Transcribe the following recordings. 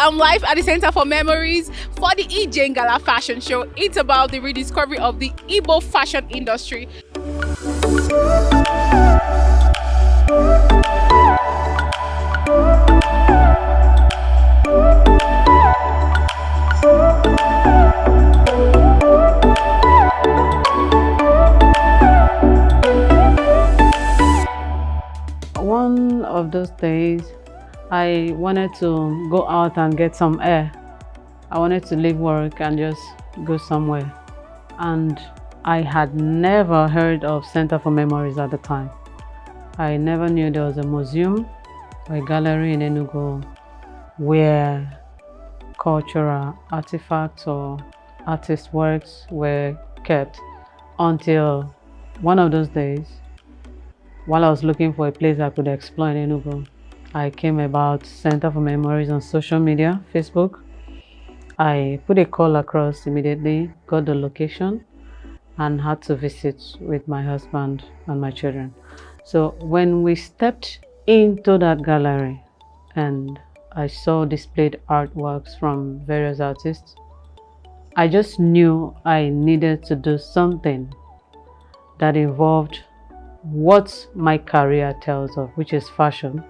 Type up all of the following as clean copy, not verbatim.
I'm live at the Center for Memories for the Ije Ngala fashion show. It's about the rediscovery of the Igbo fashion industry. One of those days, I wanted to go out and get some air. I wanted to leave work and just go somewhere. And I had never heard of Center for Memories at the time. I never knew there was a museum or a gallery in Enugu where cultural artifacts or artist works were kept until one of those days, while I was looking for a place I could explore in Enugu. I came about Center for Memories on social media, Facebook. I put a call across immediately, got the location, and had to visit with my husband and my children. So when we stepped into that gallery and I saw displayed artworks from various artists, I just knew I needed to do something that involved what my career tells of, which is fashion,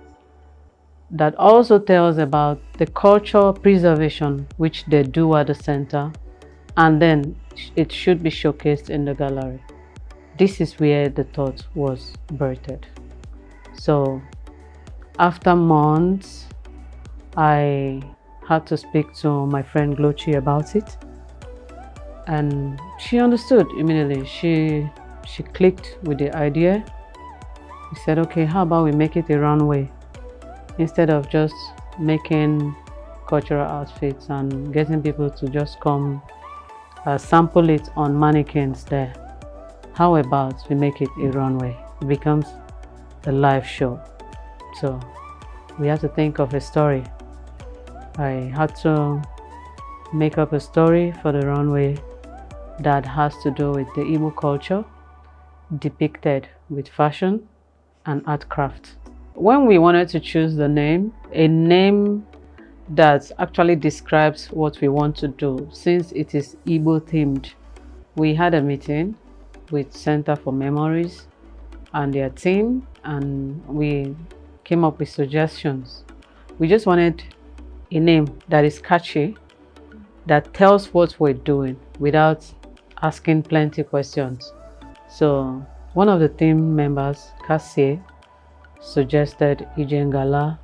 that also tells about the cultural preservation which they do at the center, and then it should be showcased in the gallery. This is where the thought was birthed. So after months, I had to speak to my friend Glochi about it, and she understood immediately. She clicked with the idea. We said, okay, how about we make it a runway instead of just making cultural outfits and getting people to just come sample it on mannequins there. How about we make it a runway? It becomes a live show. So we had to think of a story. I had to make up a story for the runway that has to do with the Igbo culture, depicted with fashion and art craft. When we wanted to choose the name, a name that actually describes what we want to do, since it is Igbo themed, we had a meeting with Center for Memories and their team, and we came up with suggestions. We just wanted a name that is catchy, that tells what we're doing without asking plenty questions. So one of the team members, Cassie, suggested Ije Ngala.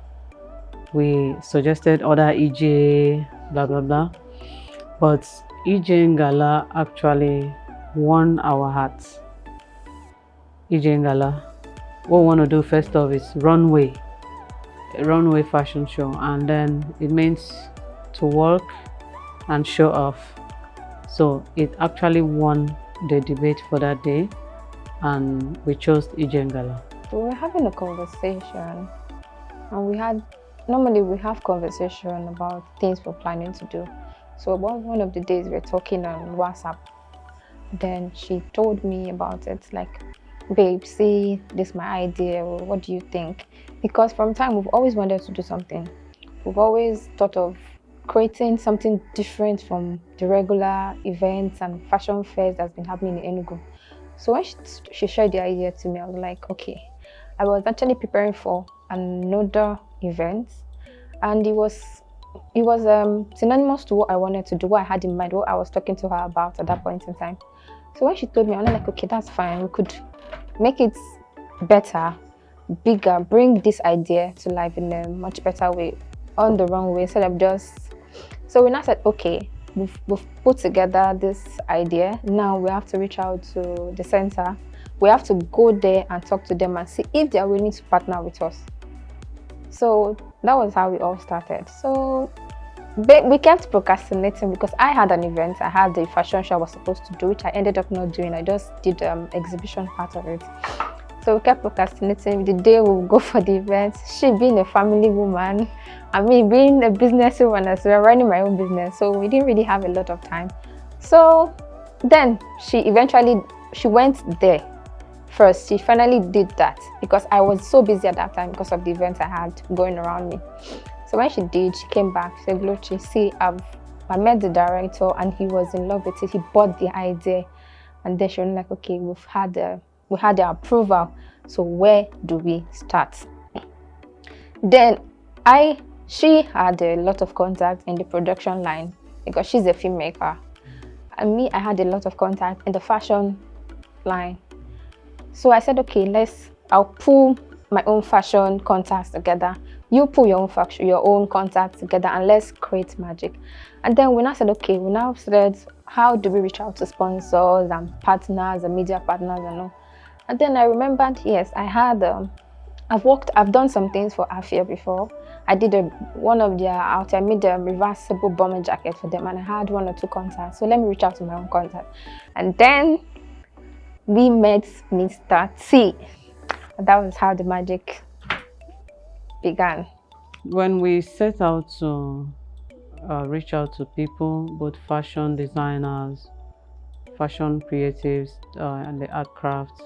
We suggested other Ije, blah blah blah. But Ije Ngala actually won our hearts. Ije Ngala. What we want to do first off is runway, a runway fashion show, and then it means to work and show off. So it actually won the debate for that day, and we chose Ije Ngala. We were having a conversation, and normally we have conversation about things we're planning to do. So one of the days we're talking on WhatsApp, then she told me about it, like, babe, see, this is my idea, what do you think? Because from time we've always wanted to do something. We've always thought of creating something different from the regular events and fashion fairs that's been happening in Enugu. So when she shared the idea to me, I was like, okay. I was actually preparing for another event, and it was synonymous to what I wanted to do, what I had in mind, what I was talking to her about at that point in time. So when she told me, I was like, okay, that's fine. We could make it better, bigger, bring this idea to life in a much better way, on the wrong way, instead of just... So we now said, okay, we've put together this idea. Now we have to reach out to the center. We have to go there and talk to them and see if they are willing to partner with us. So that was how we all started. So we kept procrastinating because I had an event. I had the fashion show I was supposed to do, which I ended up not doing. I just did the exhibition part of it. So we kept procrastinating. The day we would go for the event, she being a family woman, and me being a businesswoman as well, running my own business. So we didn't really have a lot of time. So then she went there first. She finally did that because I was so busy at that time because of the events I had going around me. So when she did, she came back. She said, Glochi, see, I met the director and he was in love with it. He bought the idea. And then she was like, okay, we had the approval. So where do we start? Then she had a lot of contact in the production line because she's a filmmaker. And me, I had a lot of contact in the fashion line. So I said, okay, I'll pull my own fashion contacts together. You pull your own contacts together and let's create magic. And then we now said, okay, we now said, how do we reach out to sponsors and partners and media partners and all? And then I remembered, yes, I had, I've done some things for Attire before. I did one of their out. I made a reversible bomber jacket for them and I had 1 or 2 contacts. So let me reach out to my own contact. And then we met Mr. T. And that was how the magic began. When we set out to reach out to people, both fashion designers, fashion creatives, and the art crafts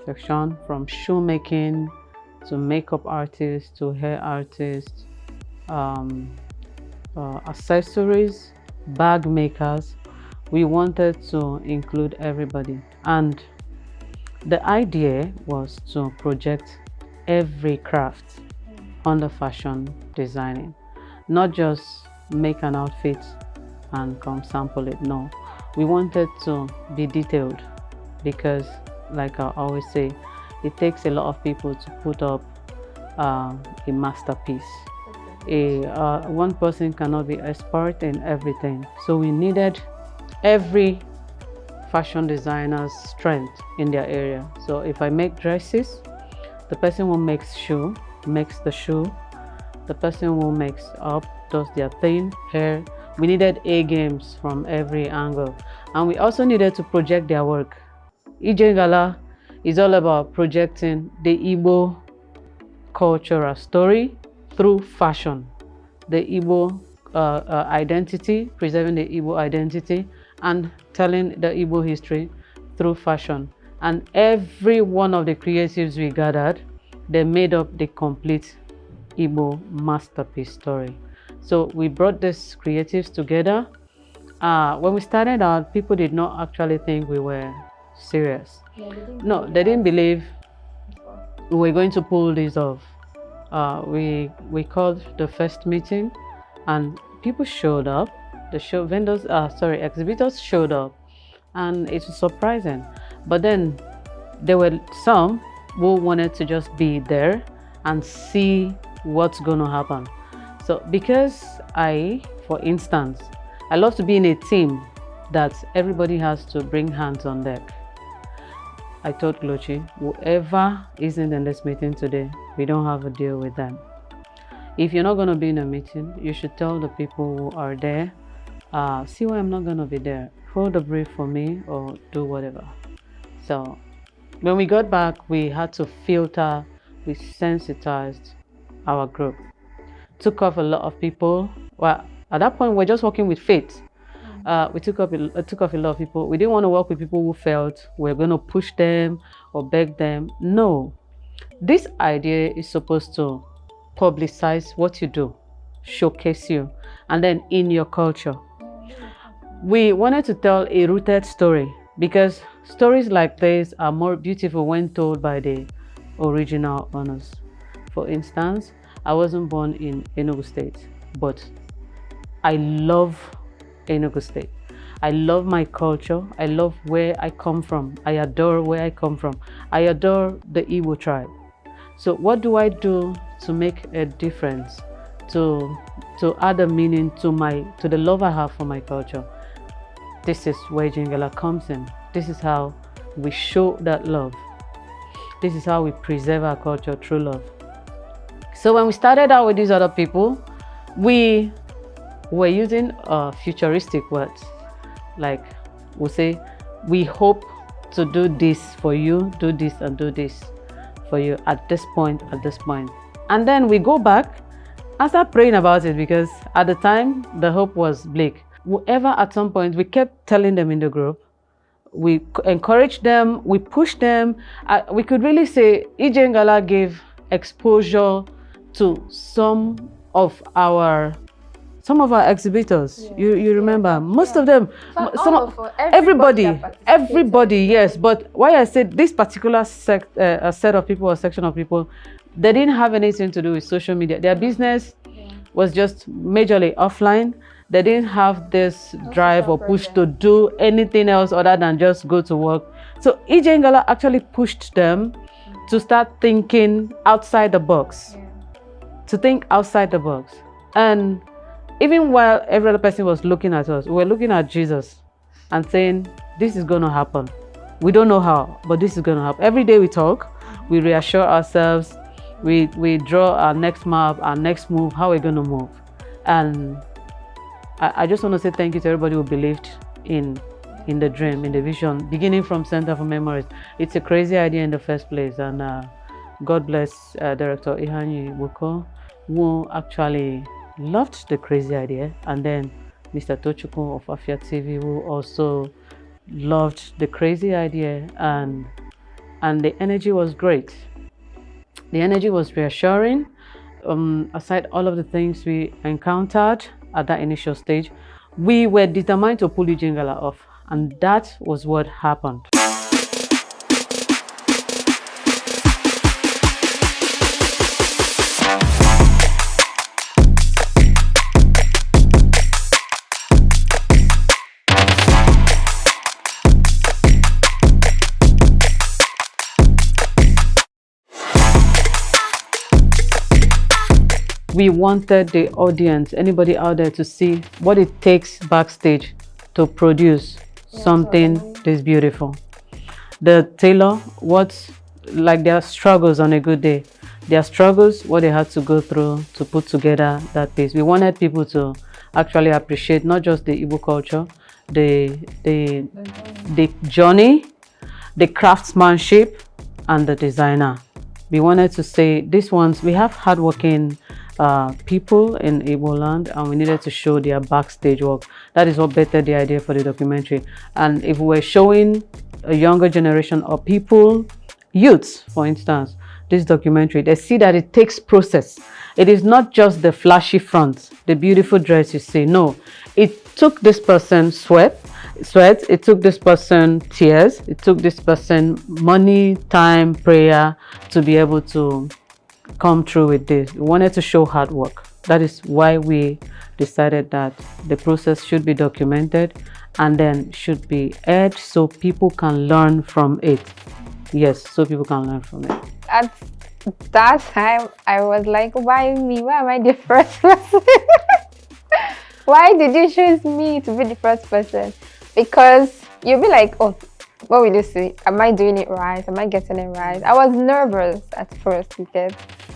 section, from shoemaking to makeup artists to hair artists, accessories, bag makers, we wanted to include everybody. And the idea was to project every craft under fashion designing, not just make an outfit and come sample it. No, we wanted to be detailed because, like I always say, it takes a lot of people to put up a masterpiece. One person cannot be expert in everything, so we needed every fashion designer's strength in their area. So if I make dresses, the person who makes the shoe, the one who makes up, does their thing, hair. We needed A games from every angle, and we also needed to project their work. Ije Ngala is all about projecting the Igbo cultural story through fashion, the Igbo identity, preserving the Igbo identity, and telling the Igbo history through fashion. And every one of the creatives we gathered, they made up the complete Igbo masterpiece story. So we brought these creatives together. When we started out, people did not actually think we were serious. No, they didn't believe we were going to pull this off. We called the first meeting and people showed up. The exhibitors showed up, and it was surprising. But then there were some who wanted to just be there and see what's going to happen. So because for instance, I love to be in a team that everybody has to bring hands on deck. I told Glochi, whoever isn't in this meeting today, we don't have a deal with them. If you're not going to be in a meeting, you should tell the people who are there, see why I'm not going to be there. Hold a brief for me or do whatever. So when we got back, we had to filter, we sensitized our group. Took off a lot of people. Well, at that point, we're just working with faith. We took off a lot of people. We didn't want to work with people who felt we're going to push them or beg them. No, this idea is supposed to publicize what you do, showcase you, and then in your culture. We wanted to tell a rooted story because stories like this are more beautiful when told by the original owners. For instance, I wasn't born in Enugu State, but I love Enugu State. I love my culture. I love where I come from. I adore where I come from. I adore the Igbo tribe. So what do I do to make a difference, to add a meaning to the love I have for my culture? This is where Ije Ngala comes in. This is how we show that love. This is how we preserve our culture through love. So when we started out with these other people, we were using futuristic words. Like we'll say, we hope to do this for you, do this and do this for you at this point, at this point. And then we go back and start praying about it because at the time, the hope was bleak. Whoever at some point, we kept telling them in the group, we encouraged them, we pushed them. We could really say Ije Ngala gave exposure to some of our exhibitors. You remember most of them, everybody, yes. But why I said this particular set of people or section of people, they didn't have anything to do with social media. Their business was just majorly offline. They didn't have this drive or push to do anything else other than just go to work. So Ije Ngala actually pushed them to start thinking outside the box, to think outside the box. And even while every other person was looking at us, we were looking at Jesus and saying, this is going to happen. We don't know how, but this is going to happen. Every day we talk, we reassure ourselves, we draw our next map, our next move, how we're going to move. And I just want to say thank you to everybody who believed in the dream, in the vision, beginning from Center for Memories. It's a crazy idea in the first place. And God bless Director Ije Ngala, who actually loved the crazy idea, and then Mr. Tochukwu of Afia TV, who also loved the crazy idea, and the energy was great. The energy was reassuring. Aside all of the things we encountered at that initial stage, we were determined to pull Ije Ngala off, and that was what happened. We wanted the audience, anybody out there, to see what it takes backstage to produce something this beautiful. The tailor, like their struggles on a good day, their struggles, what they had to go through to put together that piece. We wanted people to actually appreciate not just the Igbo culture, the journey, the craftsmanship, and the designer. We wanted to say, these ones, we have hardworking people in Igbo land, and we needed to show their backstage work. That is what bettered the idea for the documentary. And if we were showing a younger generation or people, youths, for instance, this documentary, they see that it takes process. It is not just the flashy front, the beautiful dress you see. No, it took this person sweat, it took this person tears, it took this person money, time, prayer to be able to come through with this. We wanted to show hard work. That is why we decided that the process should be documented and then should be aired so people can learn from it. Yes, so people can learn from it. At that time, I was like, why me? Why am I the first person? Why did you choose me to be the first person? Because you'll be like, oh, what will you see? Am I doing it right? Am I getting it right? I was nervous at first,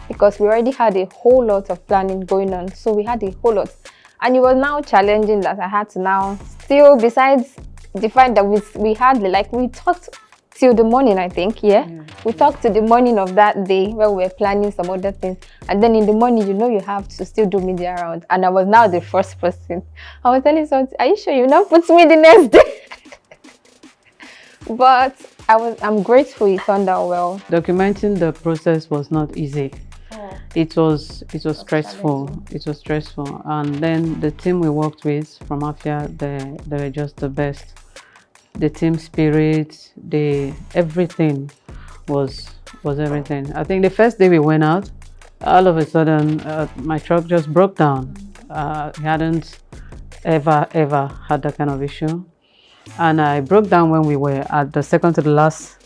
because we already had a whole lot of planning going on. So we had a whole lot. And it was now challenging that I had to now still, besides the fact that we hardly, like, we talked till the morning, I think, we talked to the morning of that day where we were planning some other things. And then in the morning, you have to still do media round. And I was now the first person. I was telling someone, are you sure you not put me the next day? But I'm grateful it turned out well. Documenting the process was not easy. It was stressful. It was stressful. And then the team we worked with from Afia, they were just the best. The team spirit, everything was everything. I think the first day we went out, all of a sudden my truck just broke down. I hadn't ever had that kind of issue. And I broke down when we were at the second to the last,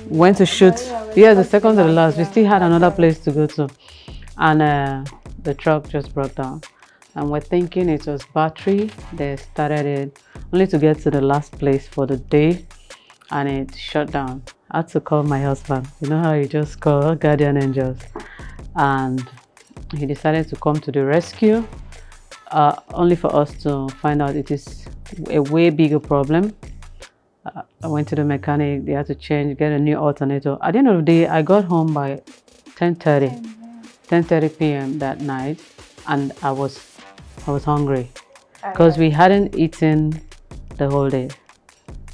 went to shoot. Yeah, the second to the last. We still had another place to go to. And the truck just broke down. And we're thinking it was battery. They started it only to get to the last place for the day. And it shut down. I had to call my husband. You know how you just call guardian angels. And he decided to come to the rescue. Only for us to find out it is a way bigger problem. I went to the mechanic, they had to get a new alternator. At the end of the day, I got home by 10:30 p.m. that night, and I was hungry because we hadn't eaten the whole day.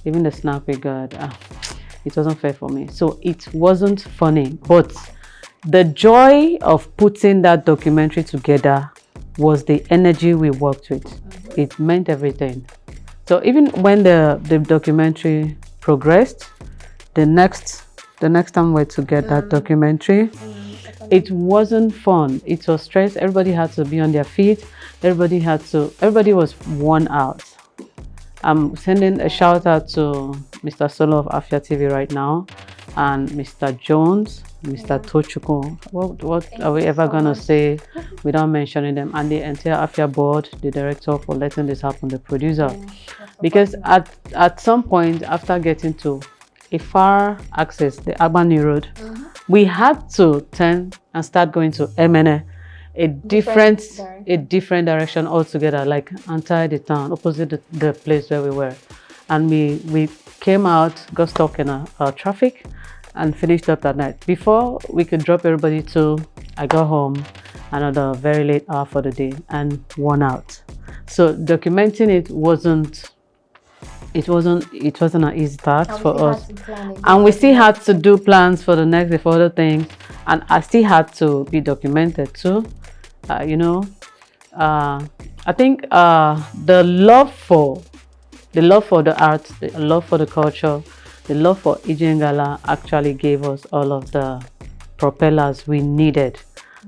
Even the snack we got, it wasn't fair for me. So it wasn't funny, but the joy of putting that documentary together was the energy we worked with. It meant everything. So even when the documentary progressed, the next time we were to get that documentary, it wasn't fun. It was stress. Everybody had to be on their feet. Everybody was worn out. I'm sending a shout out to Mr. Solo of Afia TV right now, and Mr. Jones, Mr. Tochukwu. What are we ever gonna say without mentioning them? And the entire Afia board, the director for letting this happen, the producer. Because at some point after getting to a far access, the Albany Road, we had to turn and start going to MNA, a different direction altogether, like entire the town, opposite the place where we were. And we came out, got stuck in our traffic, and finished up that night. Before we could drop everybody I got home another very late hour for the day and worn out. So documenting it wasn't an easy task for us. And we still had to do plans for the next day for other things. And I still had to be documented too. I think the love for the art, the love for the culture, the love for Ije Ngala actually gave us all of the propellers we needed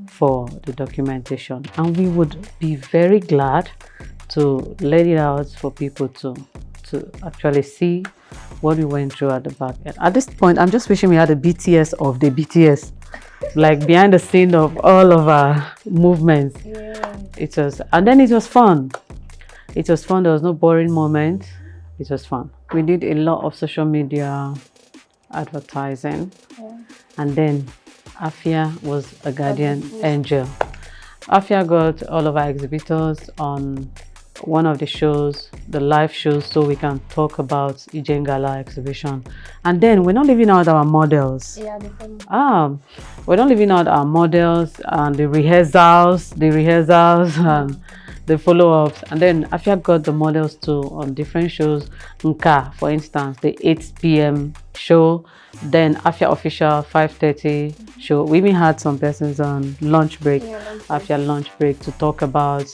for the documentation. And we would be very glad to let it out for people to actually see what we went through at the back end. At this point, I'm just wishing we had a BTS of the BTS, like behind the scene of all of our movements. And then it was fun. It was fun. There was no boring moment. It was fun. We did a lot of social media advertising, and then Afia was a guardian angel. Afia got all of our exhibitors on one of the shows, the live shows, so we can talk about Ije Ngala exhibition. And then we're not leaving out our models. We're not leaving out our models and the rehearsals and the follow-ups. And then Afia got the models too on different shows. Nka, for instance, the 8 p.m. show, then Afia official 5:30 show. We even had some persons on lunch break, Afia lunch break, to talk about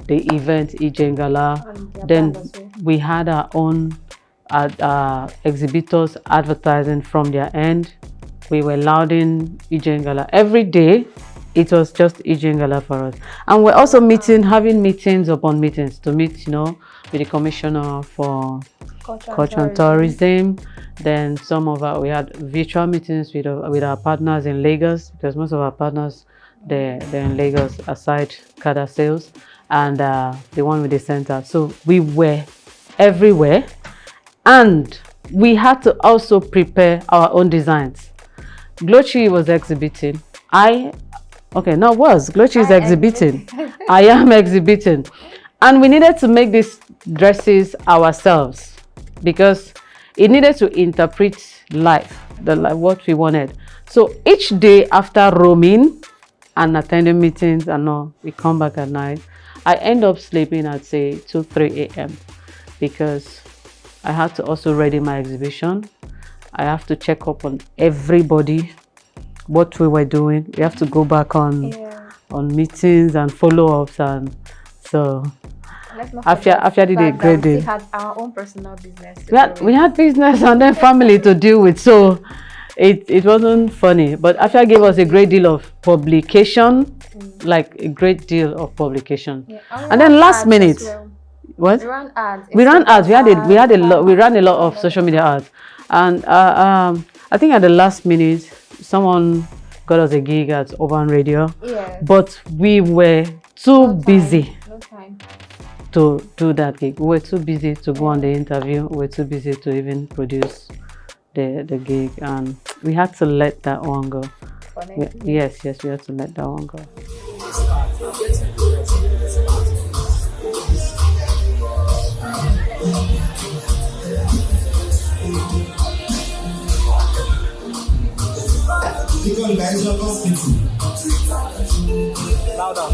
the event Ije Ngala. Then we had our own exhibitors advertising from their end. We were lauding Ije Ngala every day. It was just Ije Ngala for us. And we're also having meetings upon meetings to meet, with the commissioner for culture and tourism. Then we had virtual meetings with our partners in Lagos, because most of our partners they're in Lagos aside Kada Sales, and the one with the center. So we were everywhere, and we had to also prepare our own designs. Glochi was exhibiting. Glochi is exhibiting. I am exhibiting. And we needed to make these dresses ourselves because it needed to interpret life, what we wanted. So each day after roaming and attending meetings and all, we come back at night. I end up sleeping at say 2-3 a.m. because I had to also ready my exhibition. I have to check up on everybody, what we were doing. We have to go back on meetings and follow-ups, and so Afia did a great day. We had our own personal business. We had business and then family to deal with, so it wasn't funny. But Afia gave us a great deal of publication, like a great deal of publication. And then last minute, what? We ran ads. We ran ads. We ran a lot of social media ads, and I think at the last minute, someone got us a gig at Urban Radio. But we were too busy to do that gig. We were too busy to go on the interview. We were too busy to even produce the gig, and we had to let that one go. Yes, we had to let that one go. Louder.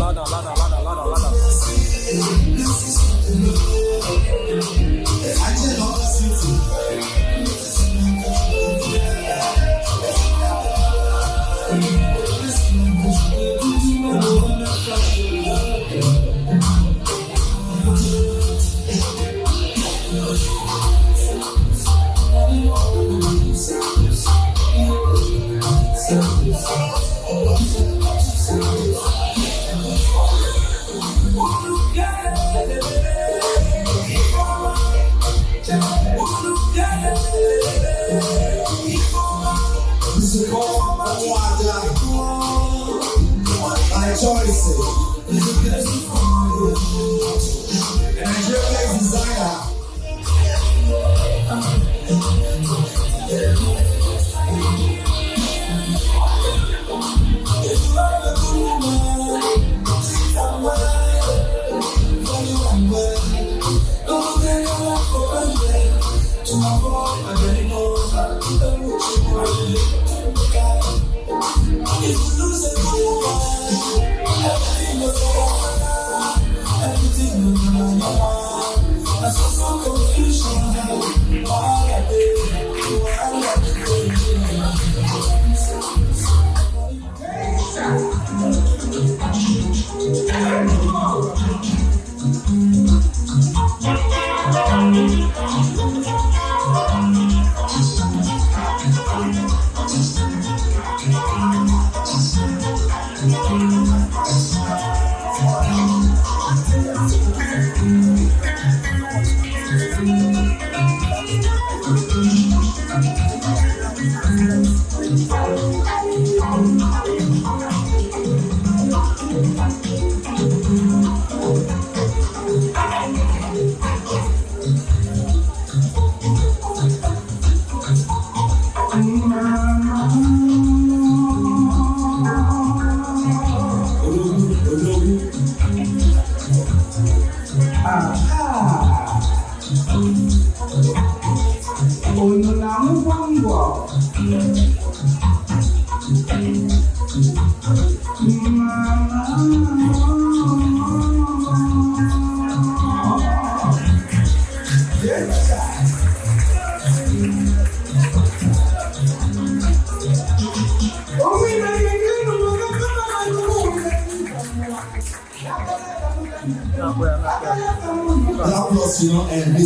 And we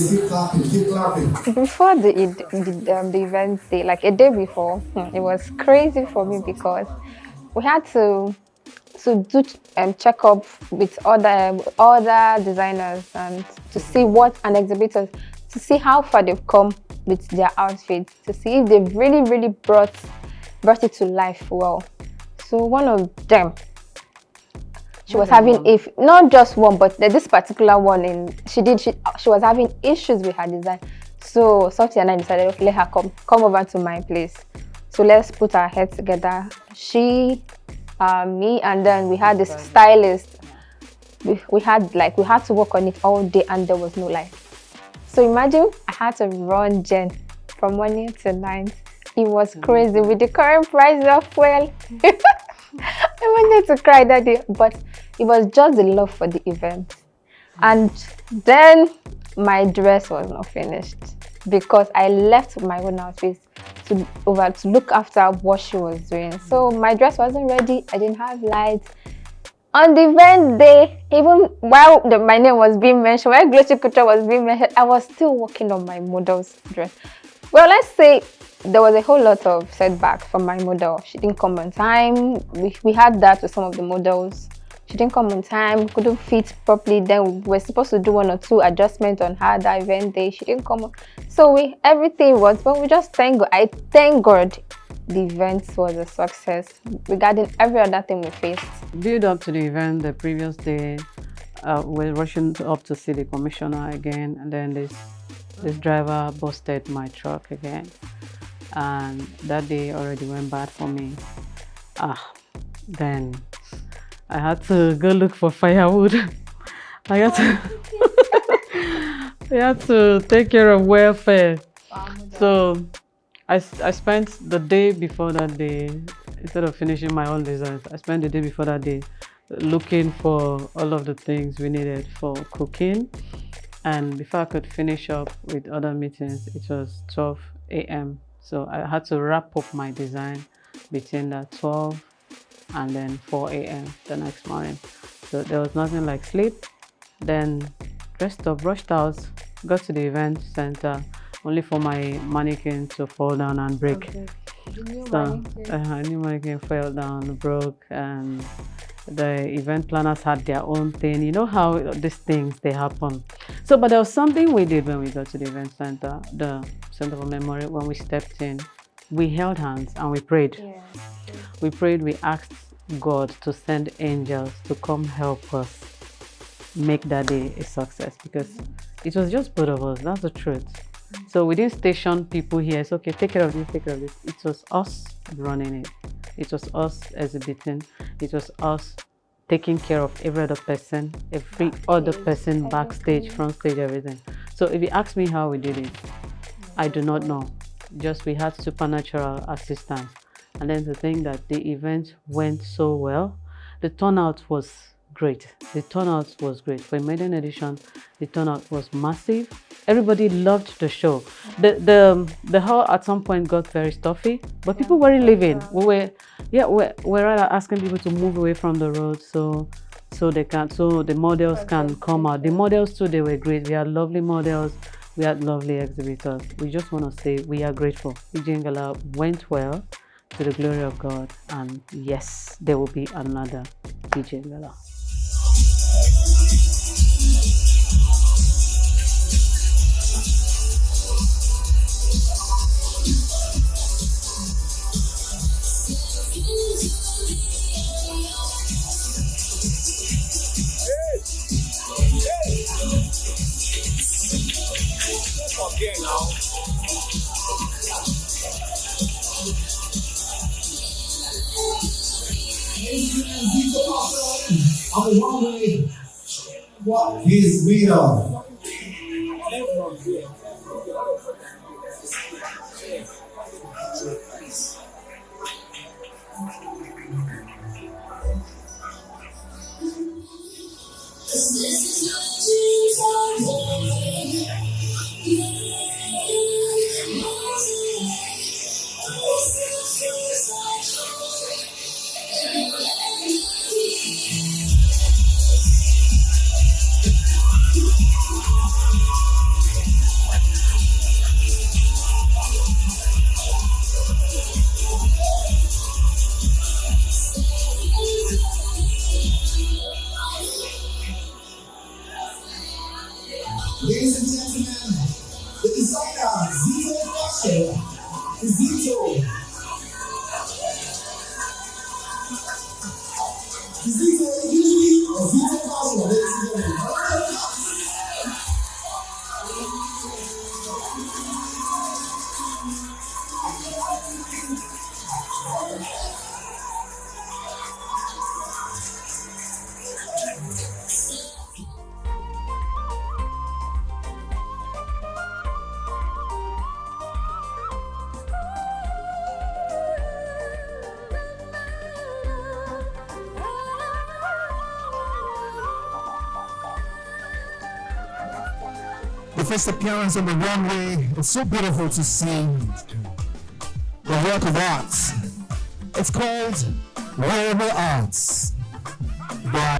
keep clapping. Before the event day, like a day before, it was crazy for me because we had to do check-up with other designers and to see what and exhibitors to see how far they've come with their outfits, to see if they've really brought it to life well. So one of them, she was having not just one, but this particular one she was having issues with her design. So Sophie and I decided, okay, let her come over to my place. So let's put our heads together. She, me, and then we had this stylist. We had to work on it all day, and there was no light. So imagine I had to run Jen from morning to night. It was crazy with the current price of fuel. I wanted to cry that day, but it was just the love for the event. And then my dress was not finished because I left my own outfit to look after what she was doing. So my dress wasn't ready. I didn't have lights. On the event day, even while my name was being mentioned, while Glossy Couture was being mentioned, I was still working on my model's dress. Well, let's say there was a whole lot of setbacks from my model. She didn't come on time. We had that with some of the models. She didn't come on time, couldn't fit properly. Then we were supposed to do 1 or 2 adjustments on her that event day. She didn't come on. So everything was, but we just thank God. I thank God the event was a success regarding every other thing we faced. Build up to the event the previous day, we're rushing up to see the commissioner again, and then this driver busted my truck again. And that day already went bad for me. Then I had to go look for firewood. I had to take care of welfare. So I spent the day before that day, instead of finishing my own designs, I spent the day before that day looking for all of the things we needed for cooking. And before I could finish up with other meetings, it was 12 a.m. So I had to wrap up my design between that 12 and then 4 a.m. the next morning. So there was nothing like sleep. Then dressed up, rushed out, got to the event center, only for my mannequin to fall down and break. So a new mannequin fell down, broke, and the event planners had their own thing. You know how these things, they happen. So, but there was something we did when we got to the event center, the Center for Memory. When we stepped in, we held hands and we prayed. Yeah. We prayed, we asked God to send angels to come help us. make that day a success because it was just both of us. That's the truth. So we didn't station people here. It's okay, take care of this, take care of this. It was us running it. It was us exhibiting. It was us taking care of every other person backstage, front stage, everything. So if you ask me how we did it, I do not know. Just we had supernatural assistance. And then to think that the event went so well, the turnout was great. The turnout was great. For a maiden edition, the turnout was massive. Everybody loved the show. The hall at some point got very stuffy, but people weren't leaving. We're rather asking people to move away from the road so the models can come out. The models too, they were great. We had lovely models. We had lovely exhibitors. We just want to say we are grateful. Ije Ngala went well, to the glory of God, and yes, there will be another Ije Ngala. Again now. On the runway, what is made of? Ladies and gentlemen, the designer, Igbo Fashion, Igbo. Igbo usually or Igbo Fashion, ladies and gentlemen. The first appearance on the runway, it's so beautiful to see the work of art. It's called Wearable Arts by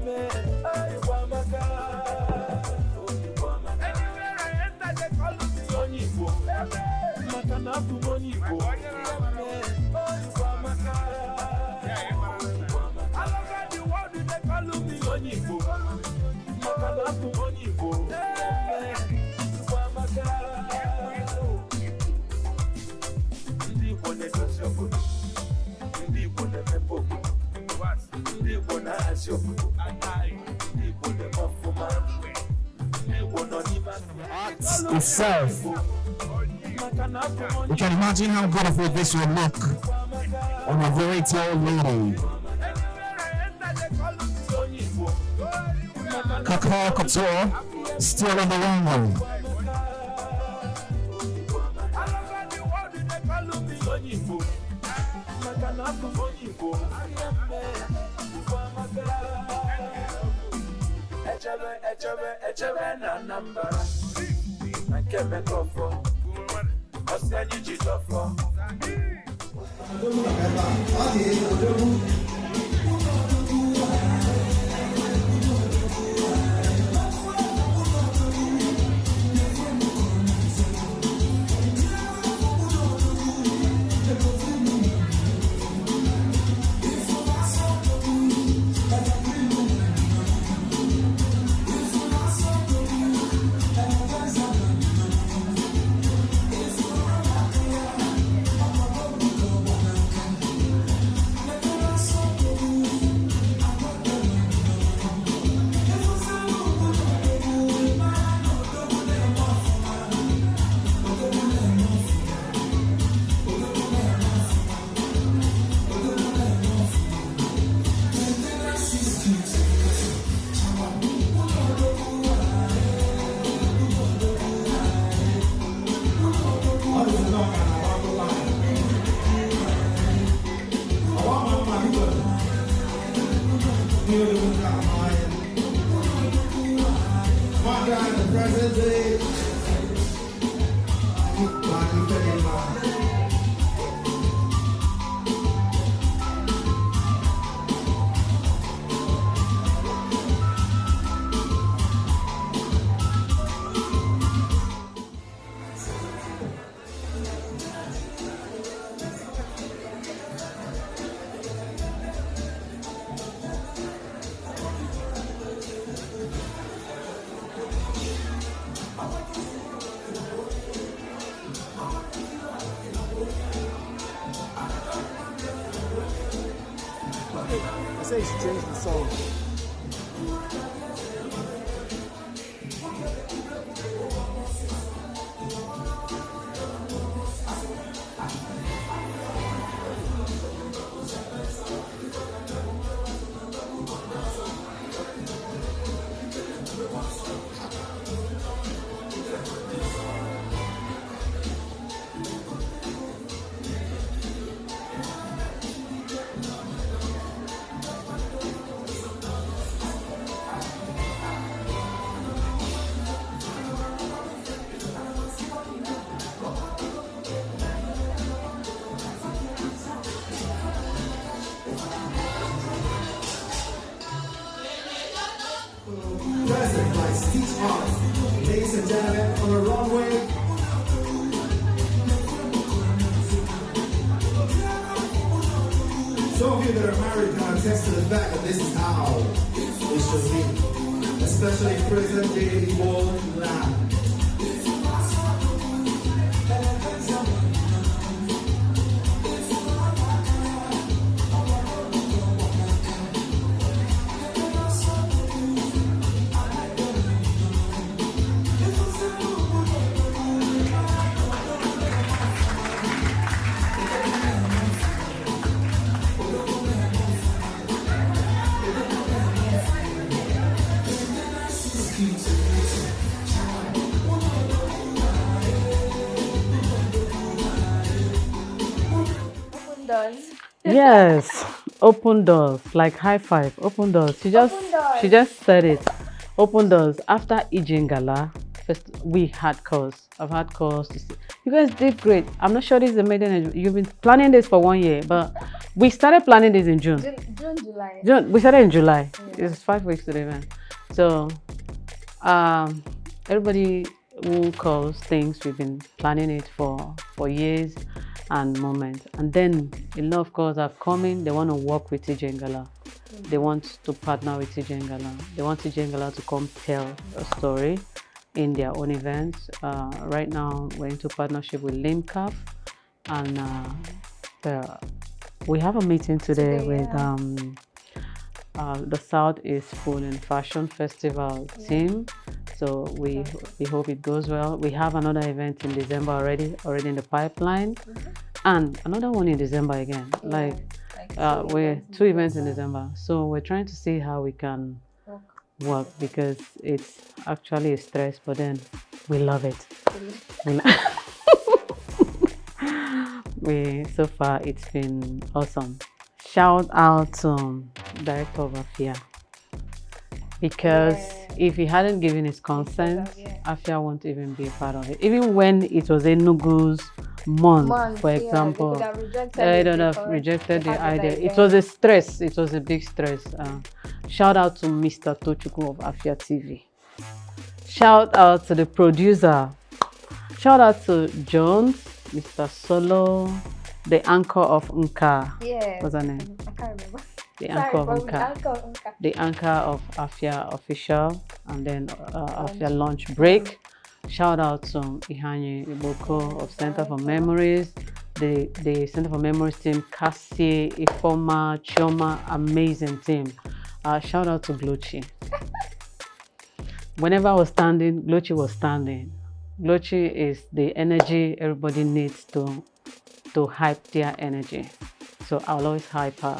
itself. You can imagine how beautiful this will look on a very tall lady. Kakao Couture still on the runway. I say you should change the song. Present by Stitch Art. Ladies and gentlemen, on the runway. Some of you that are married can attest to the fact that this is how it should be, especially present day Igbo land. Yes, open doors, like high five, open doors. She just said it. Open doors. After Ije Ngala, first we had calls. I've had calls to see. You guys did great. I'm not sure this is the maiden. You've been planning this for 1 year, but we started planning this in June. July. June. We started in July. Yeah. It's 5 weeks to the event. So, everybody who calls thinks we've been planning it for years and moments. And then a lot of calls have come in. They want to work with Ije Ngala. They want to partner with Ije Ngala. They want Ije Ngala to come tell a story in their own events. Right now, we're into partnership with Limcaf, and we have a meeting today with the Southeast Food and Fashion Festival team. So we hope it goes well. We have another event in December already in the pipeline, and another one in December again. We're 2 events in December. So we're trying to see how we can work, because it's actually a stress, but then we love it. So far it's been awesome. Shout out to Director of Attire, because if he hadn't given his consent, Afia won't even be a part of it. Even when it was Enugu's month, for example, they would have rejected the idea. It was a stress. It was a big stress. Shout out to Mr. Tochukwu of Afia TV. Shout out to the producer. Shout out to Jones, Mr. Solo, the anchor of Nka. Yeah. What's her name? I can't remember. The anchor of Nka. The anchor of Afia Official, and then Afia Lunch Break. Shout out to Ihanye Iboko of Center for Memories, the Center for Memories team, Cassie, Ifoma, Chioma, amazing team. Shout out to Glochi. Whenever I was standing, Glochi was standing. Glochi is the energy everybody needs to hype their energy. So I'll always hype her.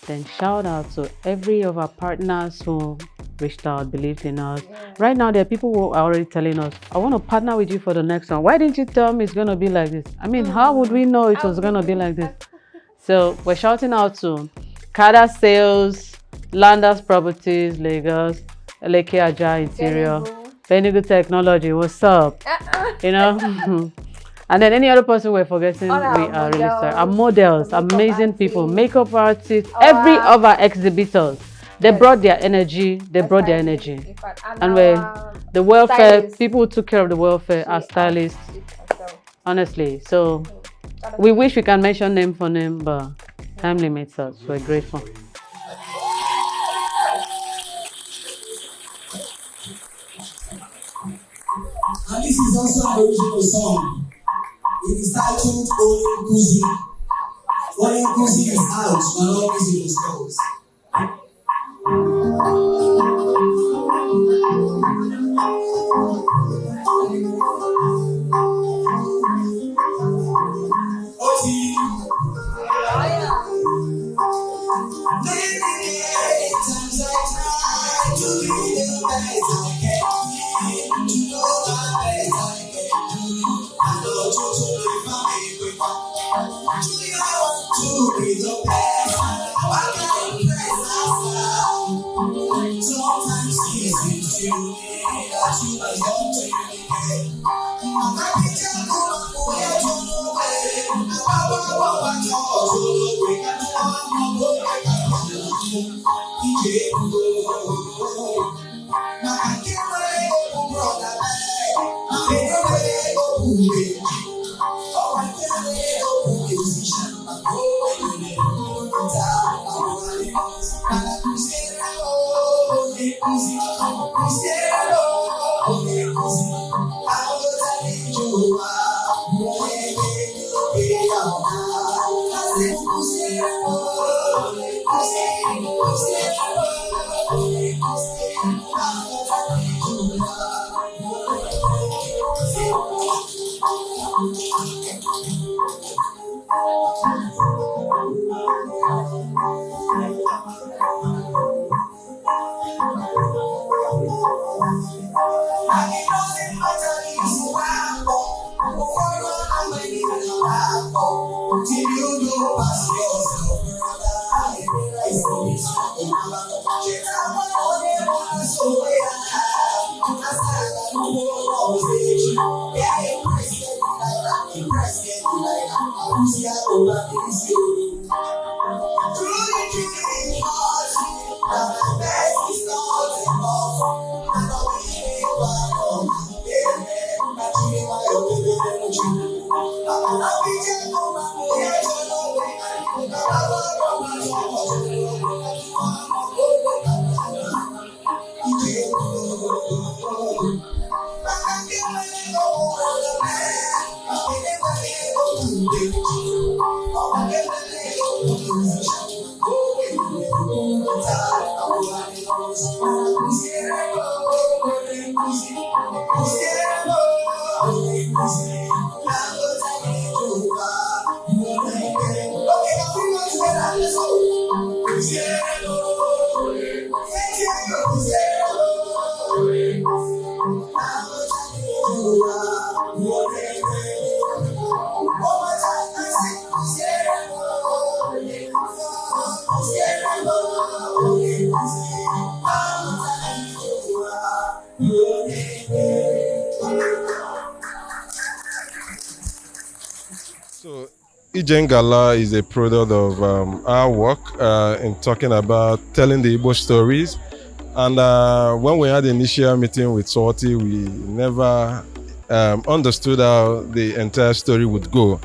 Then shout out to every of our partners who reached out, believed in us. Yeah. Right now, there are people who are already telling us, I want to partner with you for the next one. Why didn't you tell me it's going to be like this? I mean, how would we know it was going to be like this? So we're shouting out to Kada Sales, Landers Properties, Lagos, Eleke Aja Interior, Very good technology. What's up? You know? And then any other person we're forgetting, we are really sorry. Our models, amazing people, makeup artists, every other exhibitors. They brought their energy. And the welfare, stylists. People who took care of the welfare, our stylists. Honestly, so we wish we can mention name for name, but time limits us. We're grateful. And this is also an original song. It is titled Oye Kuzi. Oye Kuzi is out on all musical stores. So, Ije Ngala is a product of our work in talking about telling the Igbo stories. And when we had the initial meeting with Salty, we never understood how the entire story would go.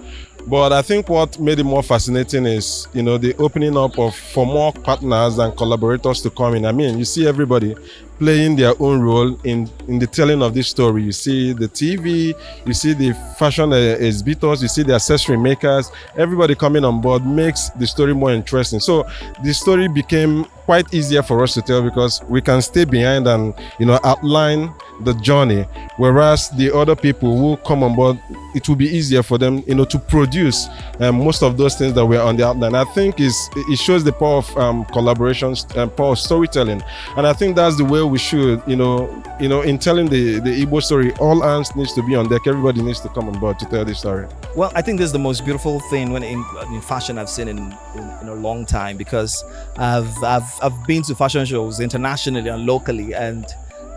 But I think what made it more fascinating is, you know, the opening up for more partners and collaborators to come in. I mean, you see everybody playing their own role in the telling of this story. You see the TV, you see the fashion exhibitors, you see the accessory makers. Everybody coming on board makes the story more interesting. So the story became quite easier for us to tell because we can stay behind and, you know, outline the journey, whereas the other people who come on board, it will be easier for them, you know, to produce most of those things that were on the outline. I think it shows the power of collaborations and power of storytelling, and I think that's the way we should, you know, in telling the Igbo story. All hands needs to be on deck. Everybody needs to come on board to tell this story. Well, I think this is the most beautiful thing when in fashion I've seen in a long time, because I've been to fashion shows internationally and locally, and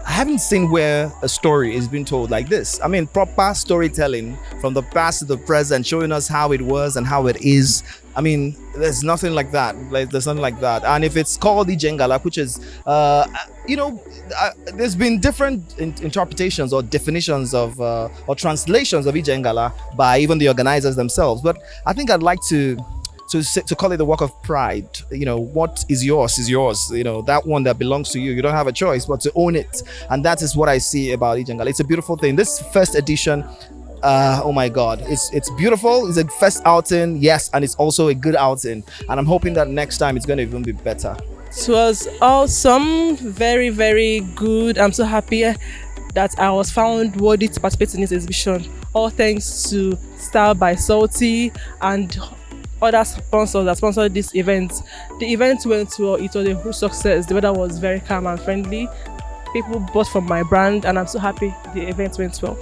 I haven't seen where a story is being told like this. I mean, proper storytelling from the past to the present, showing us how it was and how it is. I mean, there's nothing like that. There's nothing like that. And if it's called Ije Ngala, which is, there's been different interpretations or definitions of or translations of Ije Ngala by even the organizers themselves. But I think I'd like to call it the work of pride. What is yours is yours. That one that belongs to you. You don't have a choice but to own it. And that is what I see about Ije Ngala. It's a beautiful thing. This first edition, oh my God, it's beautiful. It's a first outing, yes, and it's also a good outing. And I'm hoping that next time it's going to even be better. It was awesome, very, very good. I'm so happy that I was found worthy to participate in this exhibition. All thanks to Style by Salty and other sponsors that sponsored this event. The event went well. It was a huge success. The weather was very calm and friendly. People bought from my brand, and I'm so happy the event went well.